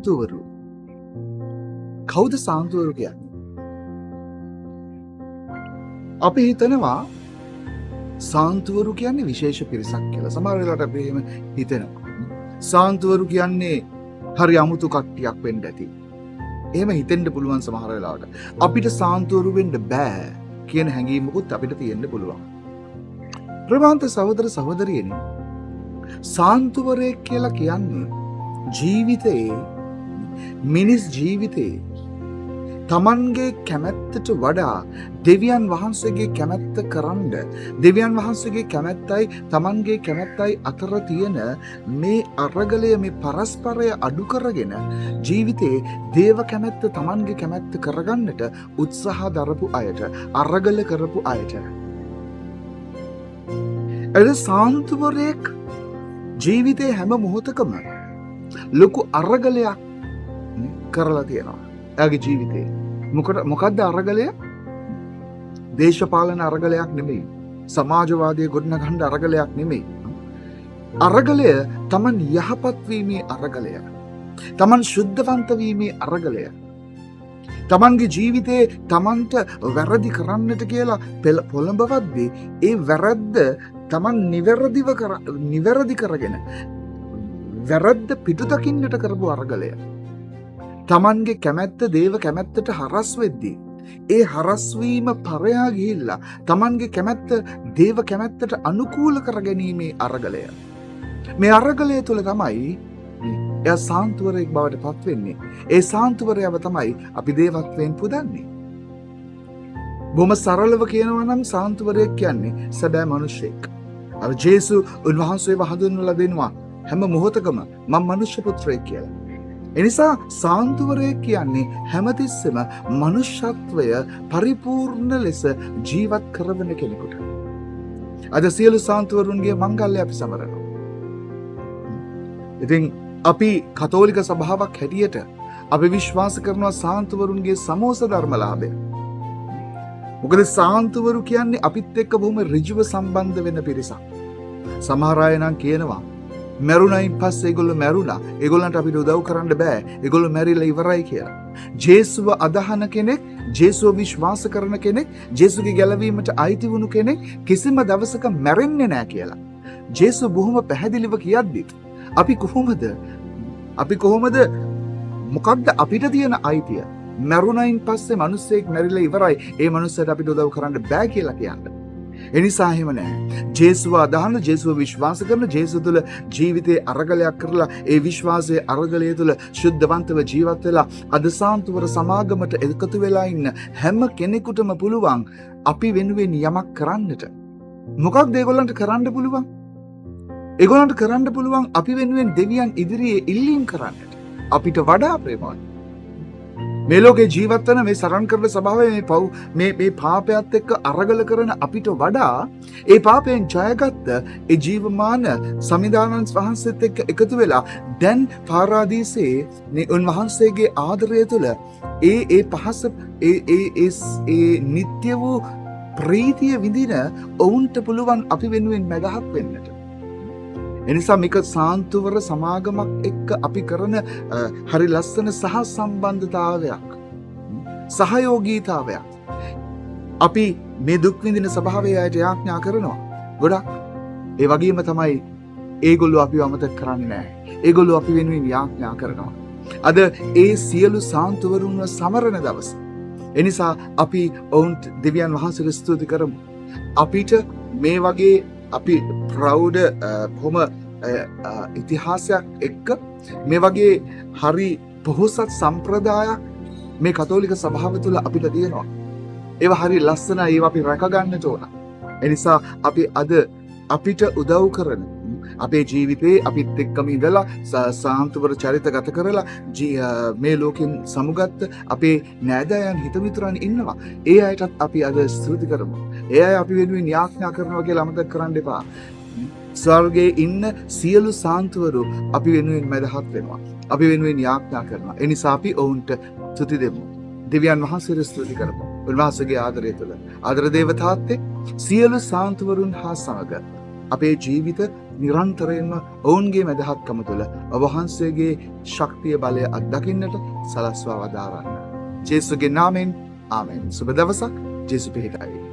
සාන්තුවරු. කවුද සාන්තුවරු කියන්නේ? අපි හිතනවා සාන්තුවරු කියන්නේ විශේෂ පිරිසක් කියලා. සමහර වෙලාවට අපි එහෙම හිතනවා. සාන්තුවරු කියන්නේ හරි අමුතු කට්ටියක් වෙන්න ඇති. එහෙම හිතෙන්න පුළුවන් සමහර වෙලාවට. අපිට සාන්තුවරු වෙන්න බෑ කියන හැඟීමකුත් අපිට තියෙන්න පුළුවන්. ප්‍රමාන්ත සහෝදර සහෝදරියනි, සාන්තුවරයෙක් කියලා කියන්නේ ජීවිතයේ මිනිස් ජීවිතයේ තමන්ගේ කැමැත්තට වඩා දෙවියන් වහන්සේගේ කැමැත්ත කරන්න, දෙවියන් වහන්සේගේ කැමැත්තයි තමන්ගේ කැමැත්තයි අතර තියෙන මේ අරගලය, මේ පරස්පරය අඩු කරගෙන ජීවිතේ දේව කැමැත්ත තමන්ගේ කැමැත්ත කරගන්නට උත්සාහ දරපු අයට, අරගල කරපු අයට. එද සාන්තුවරයෙක් ජීවිතේ හැම මොහොතකම ලොකු අරගලයක් කරලා තියෙනවා. එයාගේ ජීවිතේ. මොකද්ද අරගලය? දේශපාලන අරගලයක් නෙමෙයි. සමාජවාදයේ ගොඩනගන්න අරගලයක් නෙමෙයි. අරගලය තමන් යහපත් වීමේ අරගලය. තමන් ශුද්ධවන්ත වීමේ අරගලය. තමන්ගේ ජීවිතේ තමන්ට වැරදි කරන්නට කියලා පොළඹවද්දී ඒ වැරද්ද තමන් නිවැරදි කරගෙන වැරද්ද පිටු දකින්නට කරපු අරගලය. තමන්ගේ කැමැත්ත දේව කැමැත්තට හරස් වෙද්දී ඒ හරස්වීම පරයා ගිහිල්ලා තමන්ගේ කැමැත්ත දේව කැමැත්තට අනුකූල කරගැනීමේ අරගලය. මේ අරගලය තුළ තමයි එයා සාන්තුවරයෙක් බවට පත් වෙන්නේ. ඒ සාන්තුවරයව තමයි අපි දේවත්වයෙන් පුදන්නේ. බොහොම සරලව කියනවා නම් සාන්තුවරයෙක් කියන්නේ සැබෑ මිනිසෙක්. අර ජේසු උන්වහන්සේව හඳුන්වලා දෙනවා හැම මොහොතකම මම මනුෂ්‍ය පුත්‍රයෙක් කියලා. එනිසා සාන්තුවරයෙක් කියන්නේ හැමතිස්සෙම මනුෂ්‍යත්වය පරිපූර්ණ ලෙස ජීවත් කරවන කෙනෙකුට. අද සියලු සාන්තුවරුන්ගේ මංගල්‍ය අපි සමරනවා. ඉතින් අපි කතෝලික සභාවක් හැටියට අපි විශ්වාස කරනවා සාන්තුවරුන්ගේ සමෝස ධර්මලාභය. මොකද සාන්තුවරු කියන්නේ අපිත් එක්ක බොහොම ඍජුව සම්බන්ධ වෙන පිරිසක්. සමහර අය නම් කියනවා මැරුණයින් පස්සේ ඒගොල්ලෝ මැරුණා. ඒගොල්ලන්ට අපිට උදව් කරන්න බෑ. ඒගොල්ලෝ මැරිලා ඉවරයි කියලා. ජේසුව අදහන කෙනෙක්, ජේසුව විශ්වාස කරන කෙනෙක්, ජේසුගේ ගැලවීමට අයිති වුණු කෙනෙක් කිසිම දවසක මැරෙන්නේ නෑ කියලා. ජේසුව බොහොම පැහැදිලිව කියද්දිත් අපි කොහොමද මොකක්ද අපිට තියෙන අයිතිය? මැරුණයින් පස්සේ මිනිස්සෙක් මැරිලා ඉවරයි. ඒ මිනිස්සට අපිට උදව් කරන්න බෑ කියලා කියන්නේ. එනිසා එහෙම නෑ. ජේසුව අදහන, ජේසුව විශ්වාස කරන, ජේසුව තුළ ජීවිතේ අරගලයක් කරලා ඒ විශ්වාසයේ අරගලය තුළ ශුද්ධවන්තව ජීවත් වෙලා අද සාන්තුවර සමාගමට එකතු වෙලා ඉන්න හැම කෙනෙකුටම පුළුවන් අපි වෙනුවෙන් යමක් කරන්නට. මොකක්ද ඒගොල්ලන්ට කරන්න පුළුවන්? ඒගොල්ලන්ට කරන්න පුළුවන් අපි වෙනුවෙන් දෙවියන් ඉදිරියේ ඉල්ලීම් කරන්නට. අපිට වඩා ප්‍රේමවත් මේ ලෝකේ ජීවත් වෙන මේ සරණ කරන ස්වභාවයේ මේ පාපයත් එක්ක අරගල කරන අපිට වඩා ඒ පාපයෙන් ජයගත්ත ඒ ජීවමාන සමිදානන් වහන්සේත් එක්ක එකතු වෙලා දැන් පාරාදීසයේ මේ උන්වහන්සේගේ ආදරය තුළ ඒ පහස ඒ නිත්‍ය වූ ප්‍රීතිය විඳින ඔවුන්ට පුළුවන් අපි වෙනුවෙන් මැදහත් වෙන්නට. එනිසා මේක සාන්තුවර සමාගමක් එක්ක අපි කරන හරි ලස්සන සහ සම්බන්ධතාවයක්, සහයෝගීතාවයක්. අපි මේ දුක් විඳින ස්වභාවයේ අයට යාඥා කරනවා ගොඩක්. ඒ වගේම තමයි ඒගොල්ලෝ අපිව අමතක කරන්නේ නැහැ. ඒගොල්ලෝ අපි වෙනුවෙන් යාඥා කරනවා. අද ඒ සියලු සාන්තුවරුන්ව සමරන දවස. එනිසා අපි ඔවුන්ට දෙවියන් වහන්සේට ස්තුති කරමු. අපිට මේ වගේ අපි ප්‍රෞඩ බොහොම ඉතිහාසයක් එක්ක මේ වගේ හරි පොහොසත් සම්ප්‍රදායක් මේ කතෝලික සභාව තුළ අපිට තියෙනවා. ඒවා හරි ලස්සනයි. ඒවා අපි රැක ගන්නට ඕන. එනිසා අපි අද අපිට උදව් කරන අපේ ජීවිතේ අපිත් එක්කම ඉඳලා සාන්තුවර චරිත ගත කරලා මේ ලෝකෙන් සමුගත්ත අපේ නෑදෑයන් හිතමිතුරන් ඉන්නවා. ඒ අයටත් අපි අද ස්තුති කරමු. ඒ අය අපි වෙනුවෙන් යාඥා කරනවා කියලා අමතක කරන්න එපා. ස්වර්ගයේ ඉන්න සියලු සාන්තුවරු අපි වෙනුවෙන් මැදහත් වෙනවා. අපි වෙනුවෙන් යාඥා කරනවා. ඒ නිසා අපි ඔවුන්ට ස්තුති දෙමු. දෙවියන් වහන්සේට ස්තුති කරමු. උන්වහන්සේගේ ආදරය තුළ ආදර දේව තාත්තේ සියලු සාන්තුවරුන් හා සමග අපේ ජීවිත නිරන්තරයෙන්ම ඔවුන්ගේ මැදහත්කම තුළ ඔබවහන්සේගේ ශක්තිය බලය අත්දකින්නට සලස්වා වදාරන්න. ජේසුගේ නාමෙන් ආමෙන්. සුබ දවසක්. ජේසු පිහිටයි.